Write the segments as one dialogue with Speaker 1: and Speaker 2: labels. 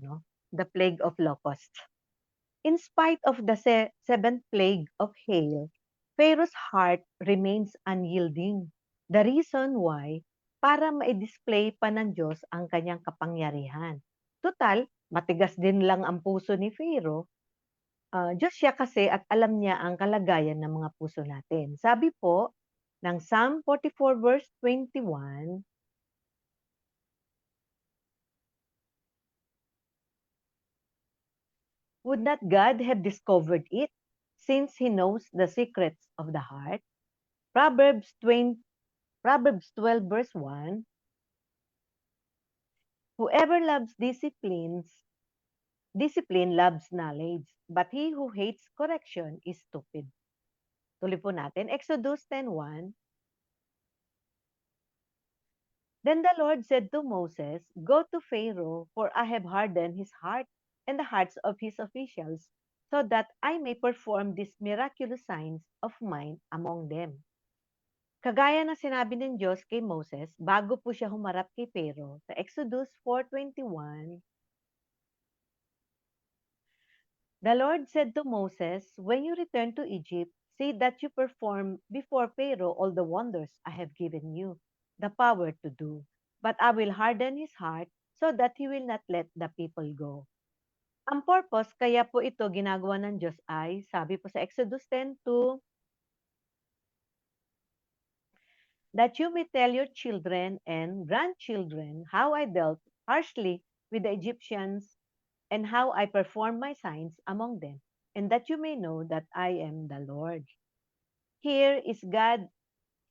Speaker 1: no? The plague of locusts. In spite of the seventh plague of hail, Pharaoh's heart remains unyielding. The reason why, para ma-display pa ng Diyos ang kanyang kapangyarihan. Total, matigas din lang ang puso ni Pharaoh. Diyos siya kasi at alam niya ang kalagayan ng mga puso natin. Sabi po ng Psalm 44 verse 21, would not God have discovered it, since He knows the secrets of the heart? Proverbs 12 verse 1, whoever loves discipline loves knowledge, but he who hates correction is stupid. Tuloy po natin, Exodus 10:1. Then the Lord said to Moses, go to Pharaoh, for I have hardened his heart and the hearts of his officials, so that I may perform these miraculous signs of mine among them. Kagaya ng sinabi ng Diyos kay Moses bago po siya humarap kay Pharaoh sa Exodus 4:21, the Lord said to Moses, when you return to Egypt, see that you perform before Pharaoh all the wonders I have given you the power to do. But I will harden his heart so that he will not let the people go. Ang purpose, kaya po ito ginagawa ng Diyos ay, sabi po sa Exodus 10:2, that you may tell your children and grandchildren how I dealt harshly with the Egyptians and how I performed my signs among them, and that you may know that I am the Lord. Here is God,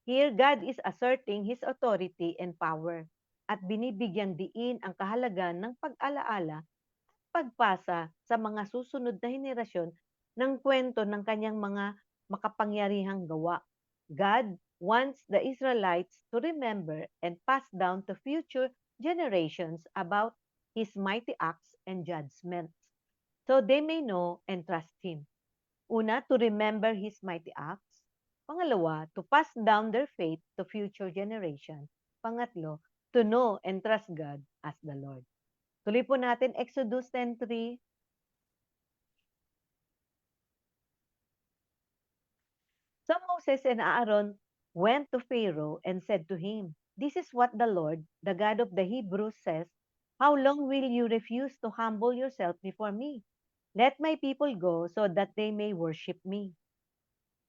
Speaker 1: here God is asserting His authority and power at binibigyang diin ang kahalagan ng pag-alaala at pagpasa sa mga susunod na henerasyon ng kwento ng kanyang mga makapangyarihang gawa. God wants the Israelites to remember and pass down to future generations about His mighty acts and judgments, so they may know and trust Him. Una, to remember His mighty acts. Pangalawa, to pass down their faith to future generations. Pangatlo, to know and trust God as the Lord. Tuloy po natin Exodus 10:3. So Moses and Aaron went to Pharaoh and said to him, this is what the Lord, the God of the Hebrews, says, how long will you refuse to humble yourself before me? Let my people go so that they may worship me.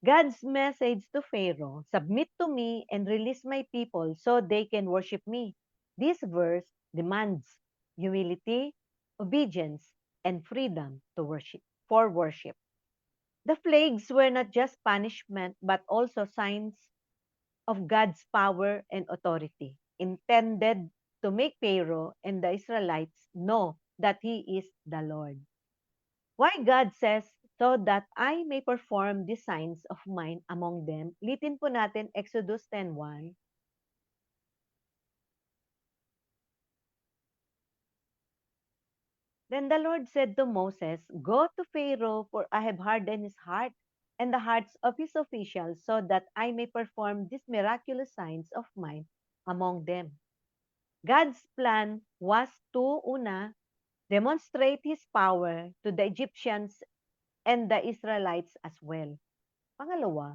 Speaker 1: God's message to Pharaoh, submit to me and release my people so they can worship me. This verse demands humility, obedience, and freedom to worship, for worship. The plagues were not just punishment but also signs of God's power and authority, intended to make Pharaoh and the Israelites know that He is the Lord. Why God says, so that I may perform the signs of mine among them. Litin po natin Exodus 10:1. Then the Lord said to Moses, go to Pharaoh, for I have hardened his heart and the hearts of his officials, so that I may perform these miraculous signs of mine among them. God's plan was to, una, demonstrate his power to the Egyptians and the Israelites as well. Pangalawa,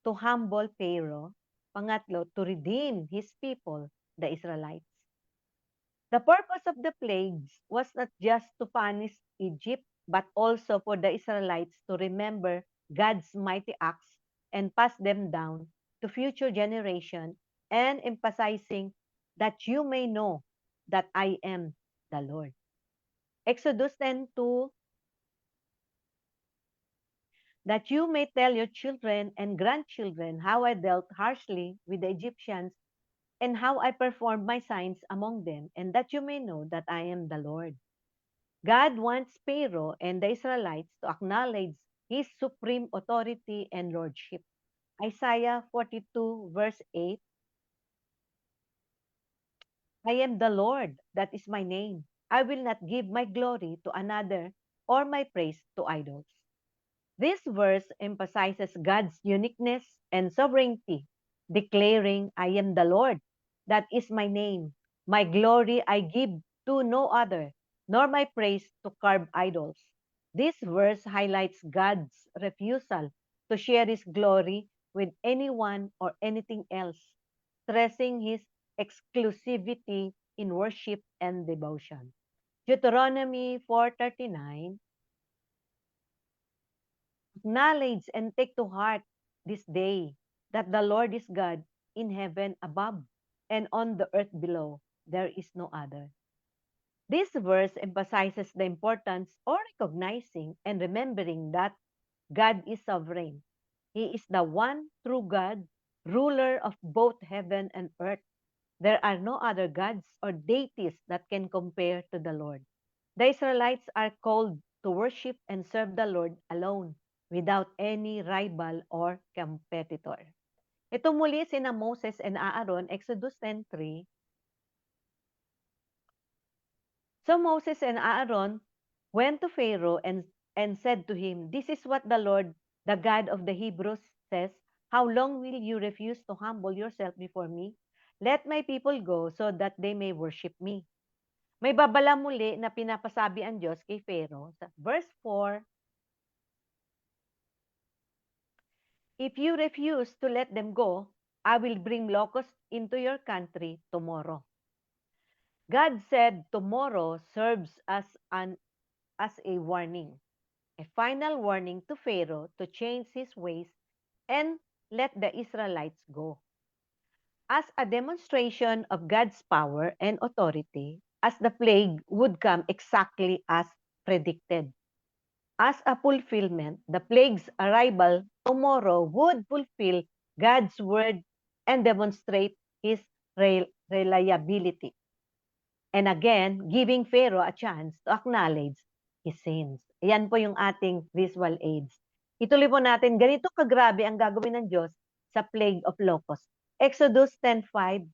Speaker 1: to humble Pharaoh. Pangatlo, to redeem his people, the Israelites. The purpose of the plagues was not just to punish Egypt, but also for the Israelites to remember God's mighty acts and pass them down to future generations, and emphasizing that you may know that I am the Lord. Exodus 10:2, that you may tell your children and grandchildren how I dealt harshly with the Egyptians and how I performed my signs among them, and that you may know that I am the Lord. God wants Pharaoh and the Israelites to acknowledge his supreme authority and lordship. Isaiah 42 verse 8, I am the Lord, that is my name. I will not give my glory to another or my praise to idols. This verse emphasizes God's uniqueness and sovereignty, declaring, I am the Lord, that is my name. My glory I give to no other. nor my praise to carved idols. This verse highlights God's refusal to share his glory with anyone or anything else, stressing his exclusivity in worship and devotion. Deuteronomy 4:39, acknowledge and take to heart this day that the Lord is God in heaven above and on the earth below. There is no other. This verse emphasizes the importance of recognizing and remembering that God is sovereign. He is the one true God, ruler of both heaven and earth. There are no other gods or deities that can compare to the Lord. The Israelites are called to worship and serve the Lord alone, without any rival or competitor. Ito muli sina Moses and Aaron, Exodus 10:3. So Moses and Aaron went to Pharaoh and said to him, "This is what the Lord, the God of the Hebrews, says. How long will you refuse to humble yourself before me? Let my people go so that they may worship me." May babala muli na pinapasabi ang Diyos kay Pharaoh sa verse 4, "If you refuse to let them go, I will bring locusts into your country tomorrow." God said tomorrow serves as a warning, a final warning to Pharaoh to change his ways and let the Israelites go. As a demonstration of God's power and authority, as the plague would come exactly as predicted. As a fulfillment, the plague's arrival tomorrow would fulfill God's word and demonstrate his reliability. And again, giving Pharaoh a chance to acknowledge his sins. Ayan po yung ating visual aids. Ituloy po natin, ganito kagrabe ang gagawin ng Diyos sa plague of locusts. Exodus 10:5.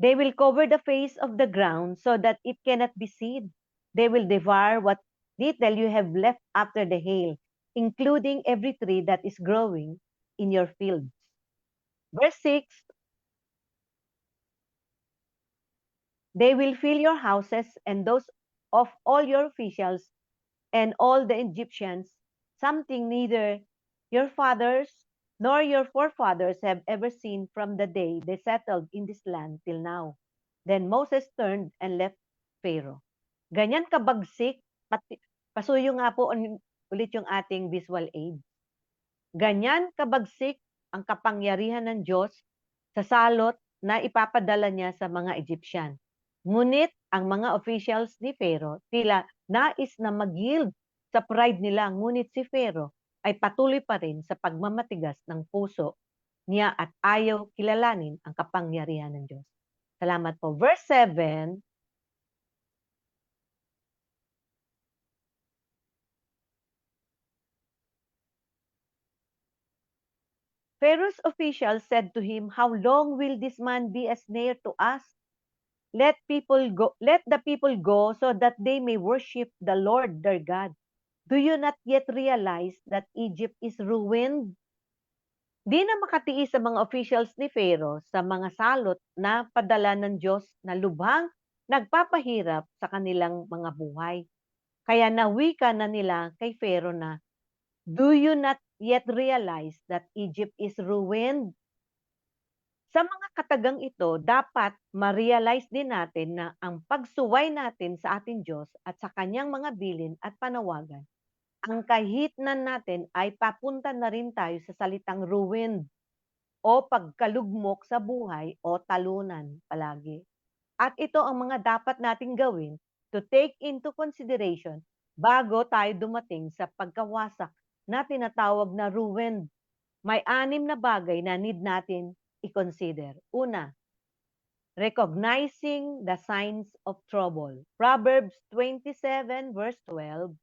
Speaker 1: They will cover the face of the ground so that it cannot be seen. They will devour what little you have left after the hail, including every tree that is growing in your fields. Verse 6, they will fill your houses and those of all your officials and all the Egyptians, something neither your fathers nor your forefathers have ever seen from the day they settled in this land till now. Then Moses turned and left Pharaoh. Ganyan kabagsik, pasuyo nga po ulit yung ating visual aid. Ganyan kabagsik ang kapangyarihan ng Diyos sa salot na ipapadala niya sa mga Egyptian. Ngunit ang mga officials ni Pharaoh tila nais na mag-yield sa pride nila, ngunit si Pharaoh ay patuloy pa rin sa pagmamatigas ng puso niya at ayaw kilalanin ang kapangyarihan ng Diyos. Salamat po. Verse 7, Pharaoh's officials said to him, "How long will this man be a snare to us? Let the people go so that they may worship the Lord their God. Do you not yet realize that Egypt is ruined?" Di na makatiis sa mga officials ni Pharaoh sa mga salot na padala ng Diyos na lubhang nagpapahirap sa kanilang mga buhay. Kaya nawika na nila kay Pharaoh na, "Do you not yet realize that Egypt is ruined?" Sa mga katagang ito, dapat ma-realize din natin na ang pagsuway natin sa ating Diyos at sa kanyang mga bilin at panawagan, ang kahitnan natin ay papunta na rin tayo sa salitang ruined o pagkalugmok sa buhay o talunan palagi. At ito ang mga dapat nating gawin to take into consideration bago tayo dumating sa pagkawasak na tinatawag na ruined. May 6 na bagay na need natin i-consider. Una, recognizing the signs of trouble. Proverbs 27 verse 12,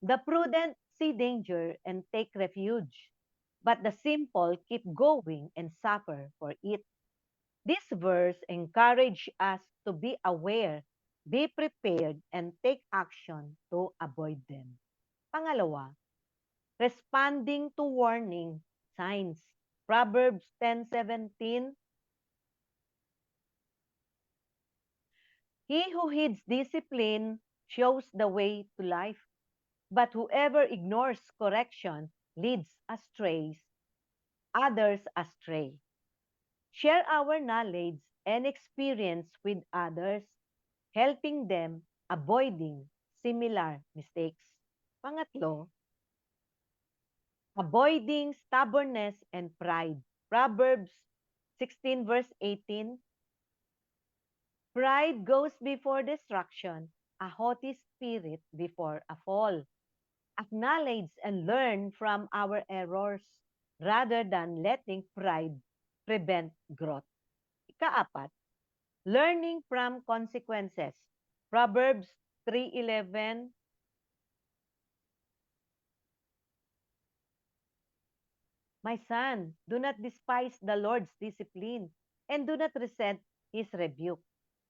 Speaker 1: the prudent see danger and take refuge, but the simple keep going and suffer for it. This verse encourages us to be aware, be prepared, and take action to avoid them. Pangalawa, responding to warning signs. Proverbs 10:17. He who heeds discipline shows the way to life, but whoever ignores correction leads others astray. Share our knowledge and experience with others, helping them avoiding similar mistakes. Pangatlo, avoiding stubbornness and pride. Proverbs 16 verse 18. Pride goes before destruction, a haughty spirit before a fall. Acknowledge and learn from our errors rather than letting pride prevent growth. Ikaapat, learning from consequences. Proverbs 3:11. My son, do not despise the Lord's discipline and do not resent his rebuke.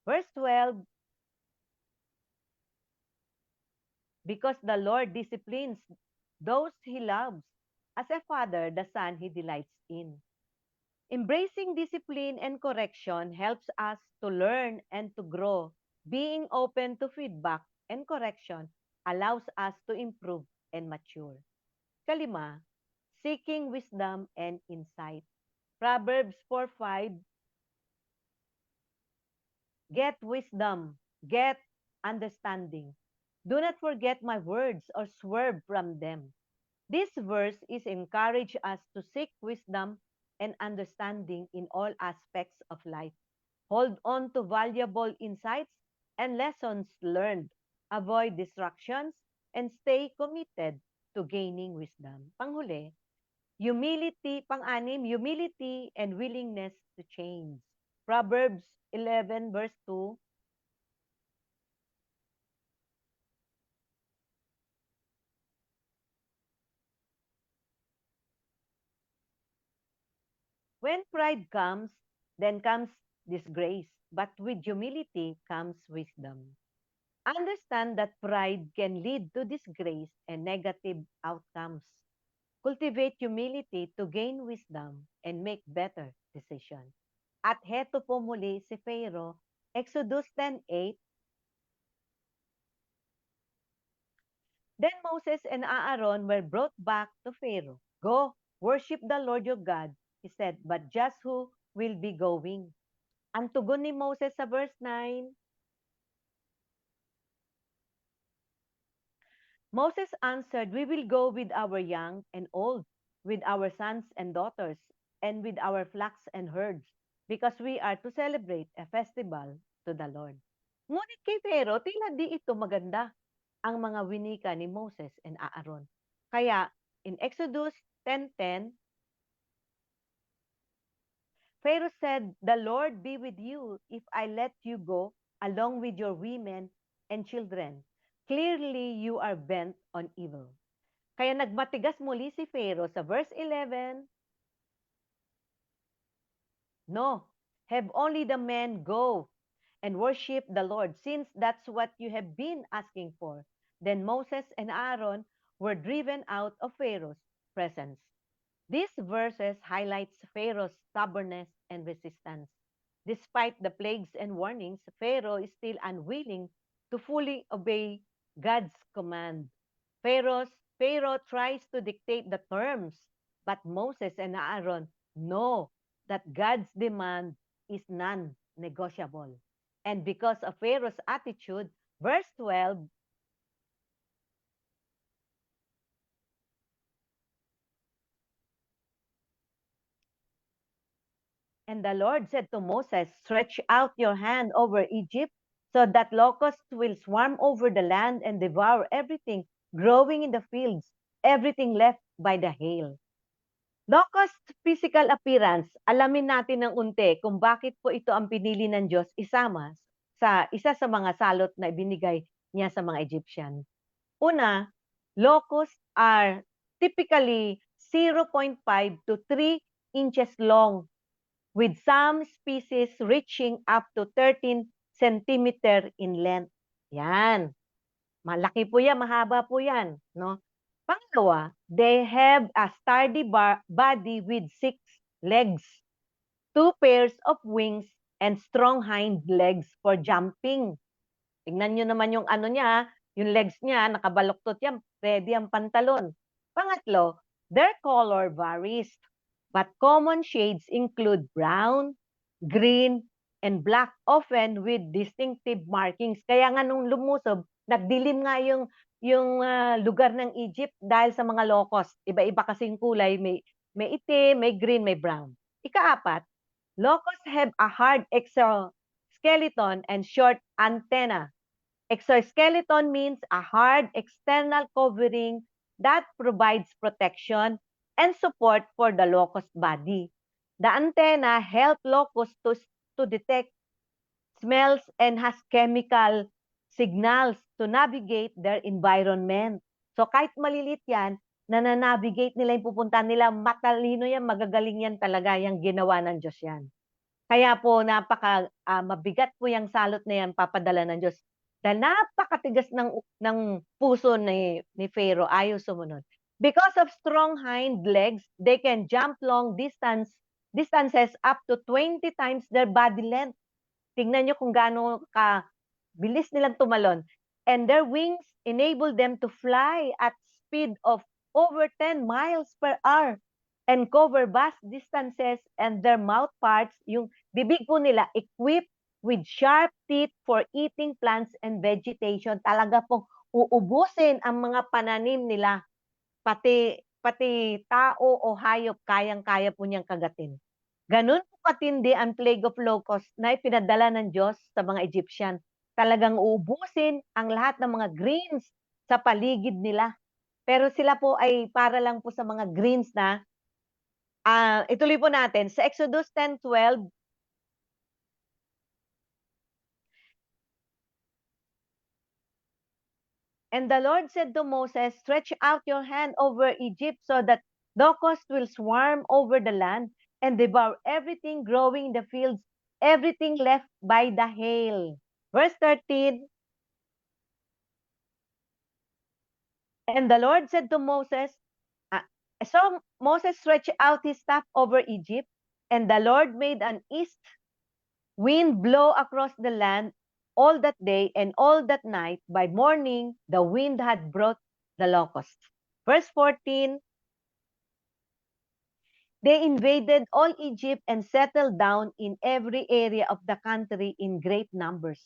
Speaker 1: Verse 12, because the Lord disciplines those he loves, as a father the son he delights in. Embracing discipline and correction helps us to learn and to grow. Being open to feedback and correction allows us to improve and mature. Kalima, seeking wisdom and insight. Proverbs 4:5, get wisdom, get understanding. Do not forget my words or swerve from them. This verse is encourage us to seek wisdom and understanding in all aspects of life. Hold on to valuable insights and lessons learned. Avoid distractions and stay committed to gaining wisdom. Panghuli, humility and willingness to change. Proverbs 11 verse 2. When pride comes, then comes disgrace, but with humility comes wisdom. Understand that pride can lead to disgrace and negative outcomes. Cultivate humility to gain wisdom and make better decisions. At heto po muli si Pharaoh, Exodus 10:8. Then Moses and Aaron were brought back to Pharaoh. Go, worship the Lord your God, he said, but just who will be going? Ang tugon ni Moses sa verse 9, Moses answered, we will go with our young and old, with our sons and daughters, and with our flocks and herds, because we are to celebrate a festival to the Lord. Ngunit kay Pharaoh, tila di ito maganda ang mga winika ni Moses and Aaron. Kaya, in Exodus 10:10, Pharaoh said, the Lord be with you if I let you go along with your women and children. Clearly, you are bent on evil. Kaya nagmatigas muli si Pharaoh sa verse 11, no, have only the men go and worship the Lord, since that's what you have been asking for. Then Moses and Aaron were driven out of Pharaoh's presence. These verses highlights Pharaoh's stubbornness and resistance. Despite the plagues and warnings, Pharaoh is still unwilling to fully obey God's command. Pharaoh tries to dictate the terms, but Moses and Aaron know that God's demand is non-negotiable. And because of Pharaoh's attitude, verse 12, and the Lord said to Moses, stretch out your hand over Egypt so that locusts will swarm over the land and devour everything growing in the fields, everything left by the hail. Locust physical appearance, alamin natin ng unti kung bakit po ito ang pinili ng Diyos isama sa isa sa mga salot na ibinigay niya sa mga Egyptian. Una, locusts are typically 0.5 to 3 inches long, with some species reaching up to 13 centimeter in length. Yan. Malaki po yan, mahaba po yan. No? Pangalawa, they have a sturdy body with 6 legs, 2 pairs of wings, and strong hind legs for jumping. Tingnan nyo naman yung ano niya, yung legs niya, nakabaluktot yan, ready ang pantalon. Pangatlo, their color varies, but common shades include brown, green, and black, often with distinctive markings. Kaya nga nung lumusob, nagdilim nga yung lugar ng Egypt dahil sa mga locust. Iba-iba kasing kulay, may itim, may green, may brown. Ikaapat, locusts have a hard exoskeleton and short antenna. Exoskeleton means a hard external covering that provides protection and support for the locust body. The antenna help locusts to detect smells and has chemical signals to navigate their environment. So kahit malilit yan, navigate nila yung pupuntahan nila, matalino yan, magagaling yan talaga, yung ginawa ng Diyos yan. Kaya po mabigat po yung salot na yan papadala ng Diyos. Dahil napakatigas ng puso ni Pharaoh, ayaw sumunod. Because of strong hind legs, they can jump long distances up to 20 times their body length. Tingnan nyo kung gaano bilis nilang tumalon. And their wings enable them to fly at speed of over 10 miles per hour and cover vast distances, and their mouth parts, yung bibig po nila, equipped with sharp teeth for eating plants and vegetation. Talaga pong uubusin ang mga pananim nila, pati tao o hayop, kayang-kaya po niyang kagatin. Ganun po katindi ang plague of locusts na ipinadala ng Diyos sa mga Egyptian. Talagang uubusin ang lahat ng mga greens sa paligid nila. Pero sila po ay para lang po sa mga greens na ituloy po natin. Sa Exodus 10:12, and the Lord said to Moses, stretch out your hand over Egypt so that locusts will swarm over the land and devour everything growing in the fields, everything left by the hail. Verse 13, and the Lord said to Moses, so Moses stretched out his staff over Egypt, and the Lord made an east wind blow across the land all that day and all that night. By morning, the wind had brought the locusts. Verse 14, they invaded all Egypt and settled down in every area of the country in great numbers.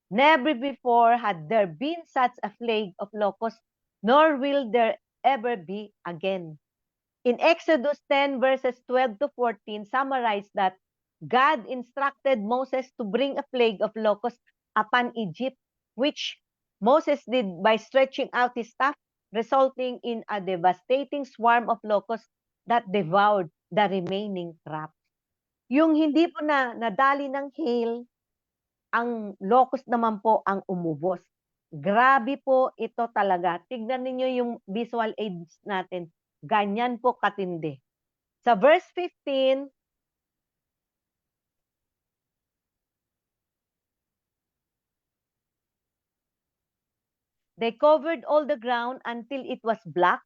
Speaker 1: Never before had there been such a plague of locusts, nor will there ever be again. In Exodus 10 verses 12 to 14, summarize that God instructed Moses to bring a plague of locusts upon Egypt, which Moses did by stretching out his staff, resulting in a devastating swarm of locusts that devoured the remaining crops. Yung hindi po nadali ng hail, ang locust naman po ang umubos. Grabe po ito talaga. Tignan ninyo yung visual aids natin. Ganyan po katindi. Sa verse 15, they covered all the ground until it was black.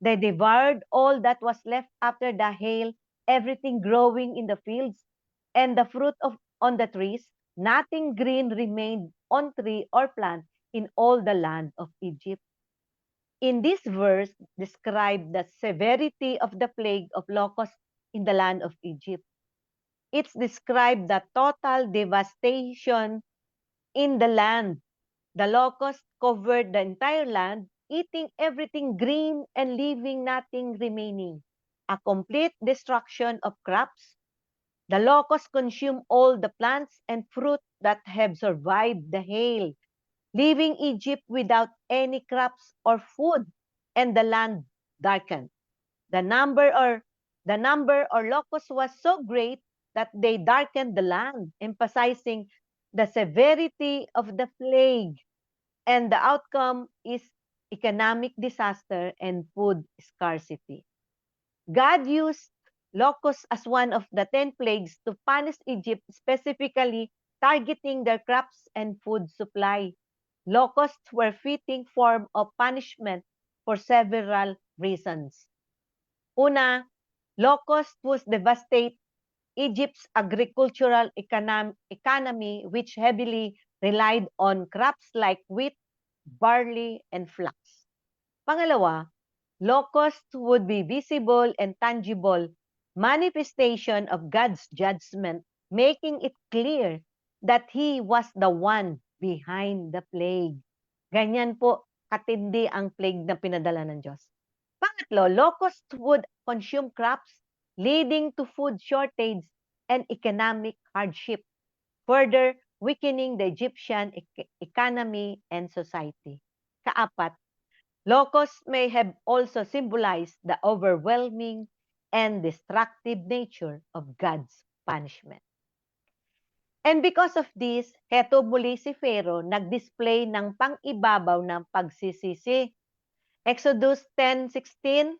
Speaker 1: They devoured all that was left after the hail, everything growing in the fields, and the fruit on the trees. Nothing green remained on tree or plant in all the land of Egypt. In this verse, describe the severity of the plague of locusts in the land of Egypt. It's described the total devastation in the land. The locusts covered the entire land, eating everything green and leaving nothing remaining. A complete destruction of crops. The locusts consume all the plants and fruit that have survived the hail, leaving Egypt without any crops or food, and the land darkened. The number or locusts was so great that they darkened the land, emphasizing the severity of the plague, and the outcome is economic disaster and food scarcity. God used locusts as one of the 10 plagues to punish Egypt, specifically targeting their crops and food supply. Locusts were fitting form of punishment for several reasons. Una, Locusts would devastate Egypt's agricultural economy, which heavily relied on crops like wheat, barley, and flax. Pangalawa, locusts would be visible and tangible manifestation of God's judgment, making it clear that He was the one behind the plague. Ganyan po katindi ang plague na pinadala ng Diyos. Pangatlo, locusts would consume crops, leading to food shortage and economic hardship, further weakening the Egyptian economy and society. Kaapat, locusts may have also symbolized the overwhelming and destructive nature of God's punishment. And because of this, heto muli si Pharaoh nag-display ng pang-ibabaw ng pagsisisi. Exodus 10:16,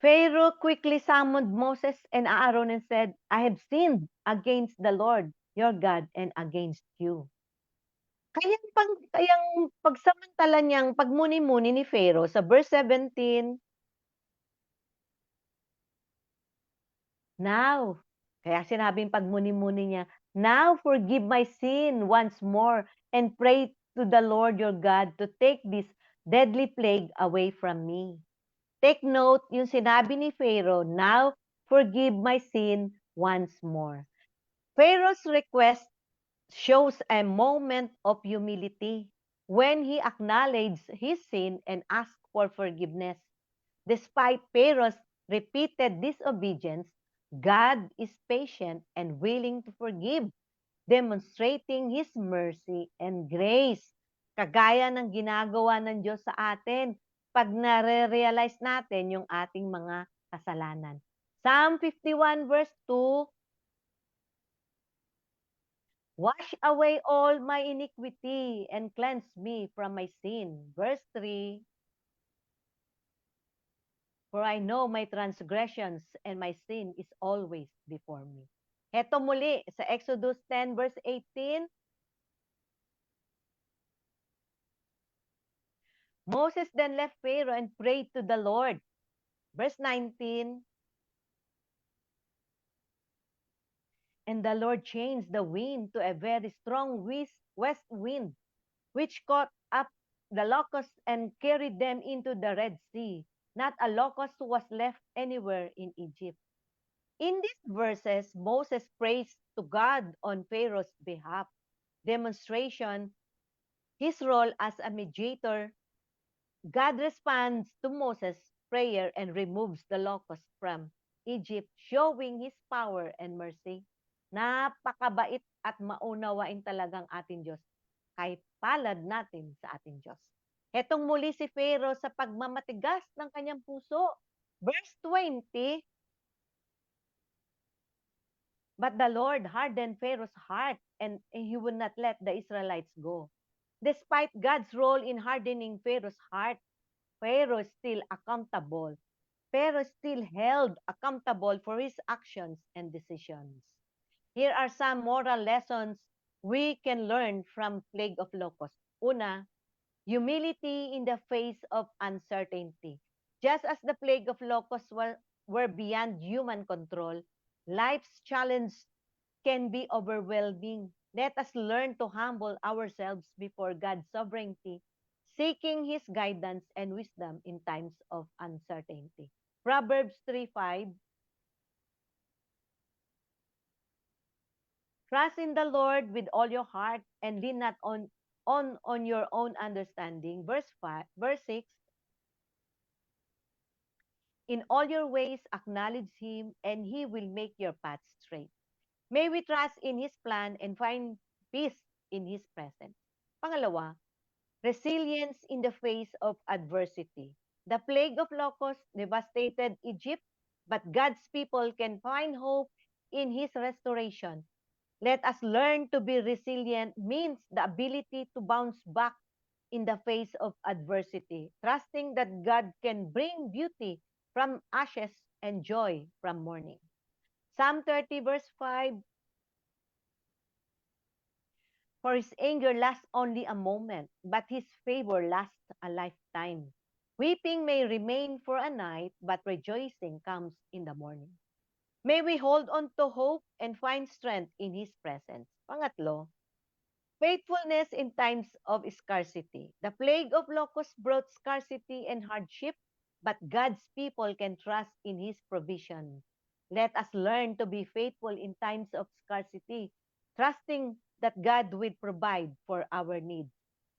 Speaker 1: Pharaoh quickly summoned Moses and Aaron and said, I have sinned against the Lord your God and against you. Kayang pagsamantala niyang pagmuni-muni ni Pharaoh sa verse 17, now, kaya sinabing pagmuni-muni niya, now forgive my sin once more and pray to the Lord your God to take this deadly plague away from me. Take note, yung sinabi ni Pharaoh, now forgive my sin once more. Pharaoh's request shows a moment of humility when he acknowledged his sin and asked for forgiveness. Despite Pharaoh's repeated disobedience, God is patient and willing to forgive, demonstrating His mercy and grace. Kagaya ng ginagawa ng Diyos sa atin pag nare-realize natin yung ating mga kasalanan. Psalm 51 verse 2, wash away all my iniquity and cleanse me from my sin. Verse 3, for I know my transgressions and my sin is always before me. Heto muli sa Exodus 10 verse 18, Moses then left Pharaoh and prayed to the Lord. Verse 19, and the Lord changed the wind to a very strong west wind, which caught up the locusts and carried them into the Red Sea. Not a locust was left anywhere in Egypt. In these verses, Moses prays to God on Pharaoh's behalf, demonstration his role as a mediator. God responds to Moses' prayer and removes the locust from Egypt, showing His power and mercy. Napakabait at maunawain talagang ating Diyos. Kahit palad natin sa ating Diyos. Hetong muli si Pharaoh sa pagmamatigas ng kanyang puso. Verse 20, but the Lord hardened Pharaoh's heart and he would not let the Israelites go. Despite God's role in hardening Pharaoh's heart, Pharaoh is still accountable. Pharaoh is still held accountable for his actions and decisions. Here are some moral lessons we can learn from plague of locusts. Una, humility in the face of uncertainty. Just as the plague of locusts were beyond human control, life's challenge can be overwhelming. Let us learn to humble ourselves before God's sovereignty, seeking His guidance and wisdom in times of uncertainty. Proverbs 3:5, trust in the Lord with all your heart and lean not on your own understanding. Verse 6, in all your ways acknowledge Him and He will make your paths straight. May we trust in His plan and find peace in His presence. Pangalawa, resilience in the face of adversity. The plague of locusts devastated Egypt, but God's people can find hope in His restoration. Let us learn to be resilient means the ability to bounce back in the face of adversity, trusting that God can bring beauty from ashes and joy from mourning. Psalm 30 verse 5, For his anger lasts only a moment, but his favor lasts a lifetime. Weeping may remain for a night, but rejoicing comes in the morning. May we hold on to hope and find strength in his presence. Pangatlo, faithfulness in times of scarcity. The plague of locusts brought scarcity and hardship, but God's people can trust in his provision. Let us learn to be faithful in times of scarcity, trusting that God will provide for our needs.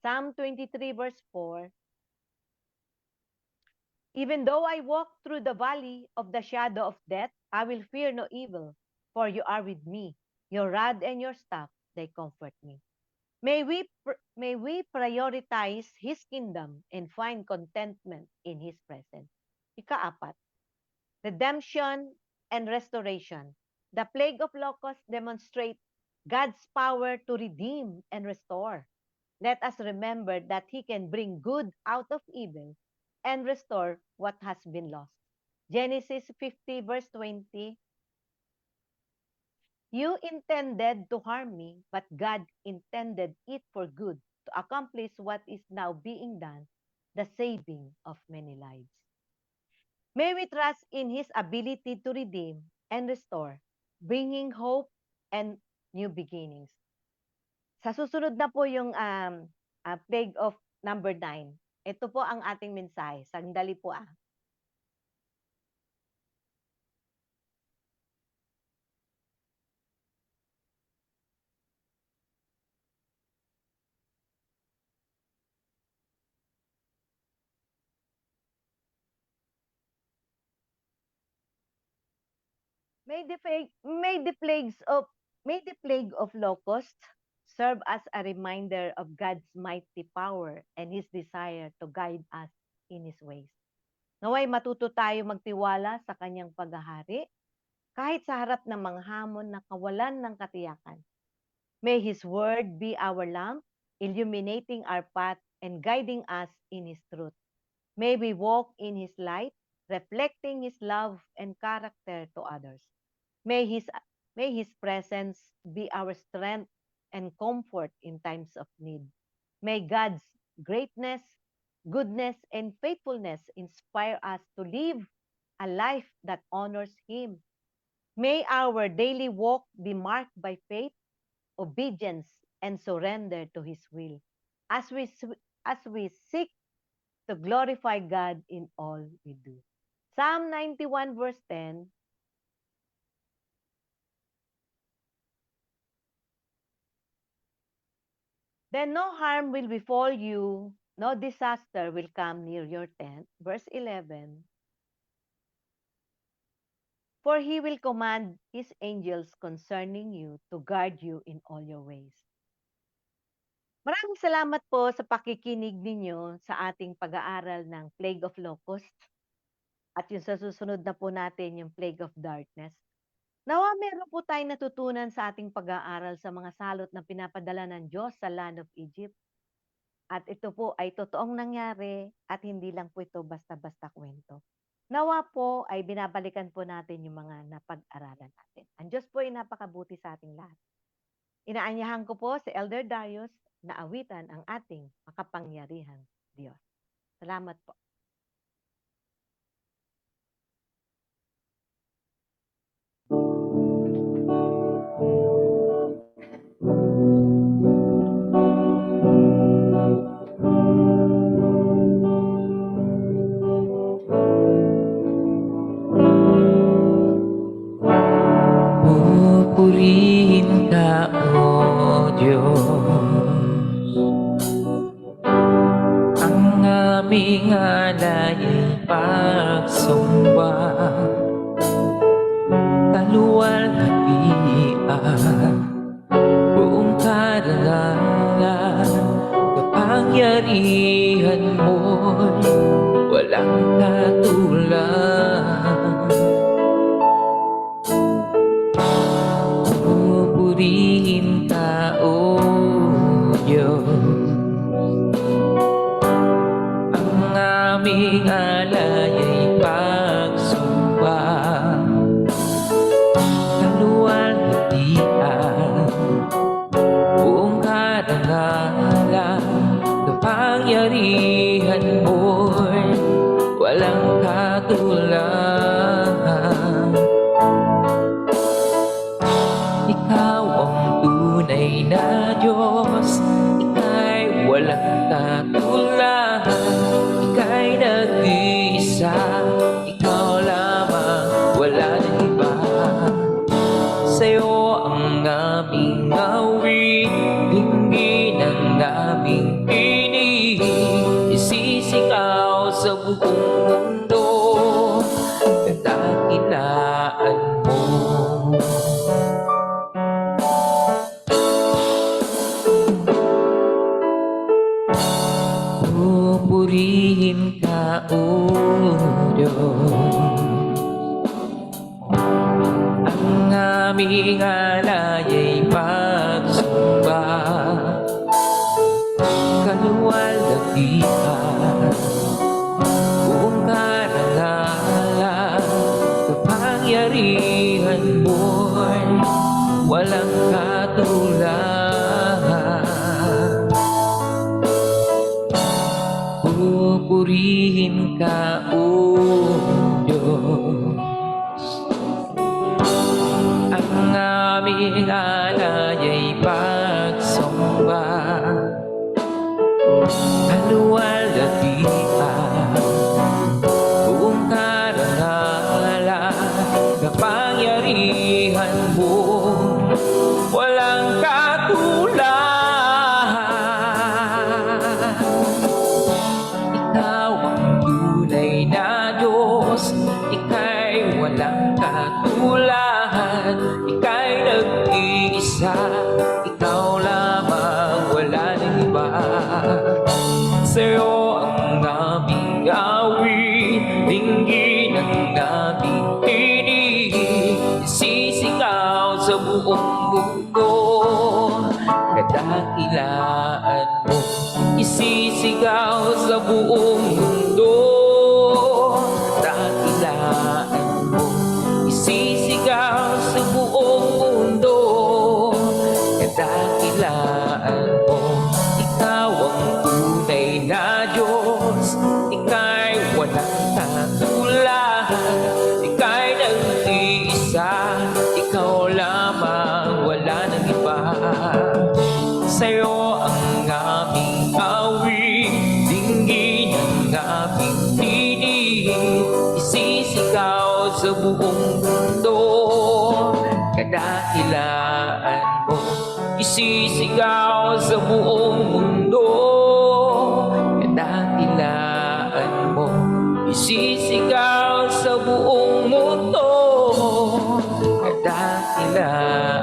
Speaker 1: Psalm 23 verse 4, even though I walk through the valley of the shadow of death, I will fear no evil, for you are with me. Your rod and your staff, they comfort me. May we prioritize His kingdom and find contentment in His presence. Ikaapat, redemption and restoration. The plague of locusts demonstrate God's power to redeem and restore. Let us remember that He can bring good out of evil and restore what has been lost. Genesis 50 verse 20, you intended to harm me, but God intended it for good to accomplish what is now being done, the saving of many lives. May we trust in His ability to redeem and restore, bringing hope and new beginnings. Sa susunod na po yung plague of number 9. Ito po ang ating mensahe. Sandali po . May the plague of locusts serve as a reminder of God's mighty power and His desire to guide us in His ways. Naway matuto tayo magtiwala sa kanyang paghahari kahit sa harap ng mga hamon na kawalan ng katiyakan. May His word be our lamp, illuminating our path and guiding us in His truth. May we walk in His light, reflecting His love and character to others. May His presence be our strength and comfort in times of need. May God's greatness, goodness, and faithfulness inspire us to live a life that honors Him. May our daily walk be marked by faith, obedience, and surrender to His will, as we seek to glorify God in all we do. Psalm 91 verse 10, then no harm will befall you, no disaster will come near your tent. Verse 11, for He will command His angels concerning you to guard you in all your ways. Maraming salamat po sa pakikinig ninyo sa ating pag-aaral ng Plague of Locusts at yung sa susunod na po natin yung Plague of Darkness. Nawa meron po tayong natutunan sa ating pag-aaral sa mga salot na pinapadala ng Diyos sa land of Egypt. At ito po ay totoong nangyari at hindi lang po ito basta-basta kwento. Nawa po ay binabalikan po natin yung mga napag-aralan natin. Ang Diyos po ay napakabuti sa ating lahat. Inaanyahan ko po si Elder Darius na awitan ang ating makapangyarihang Diyos. Salamat po.
Speaker 2: Purihin ka, O Diyos, ang aming alay ay pagsumba sa luwalhatian, buong karangalan, kapangyarihan mo'y walang katulad. Purihin ka, O Diyos, ang aming alay ay pagsumba sa luwalhatian, Ang aming alay ay pagsamba, kaluwalhatian, buong karangalan, kapangyarihan mo'y walang katulad. Pupurihin ka, O Diyos. Ang aming alay ay pagsamba, kaluwalhatian, buong karangalan, kapangyarihan mo, walang katulad. Ikaw ang tunay na Diyos, ika'y walang katulad, ika'y nag-iisa, ikaw lamang, wala nang iba. Sa'yo ang aming awit, dinggin ang aming tinig, sisigaw sa buong mundo, kadakilaan mo, isisigaw sa buong mundo, kadakilaan mo, isisigaw sa buong mundo, kadakilaan mo. Ikaw ang tunay na Diyos, ika'y walang katulad, ika'y nag-iisa, ikaw lamang, wala nang iba. Sa'yo ang aming awit, dinggin ang aming tinig, isisigaw sa buong mundo, kadakilaan mo, isisigaw sa buong mundo, kadakilaan mo, isisigaw sa buong mundo, kadakilaan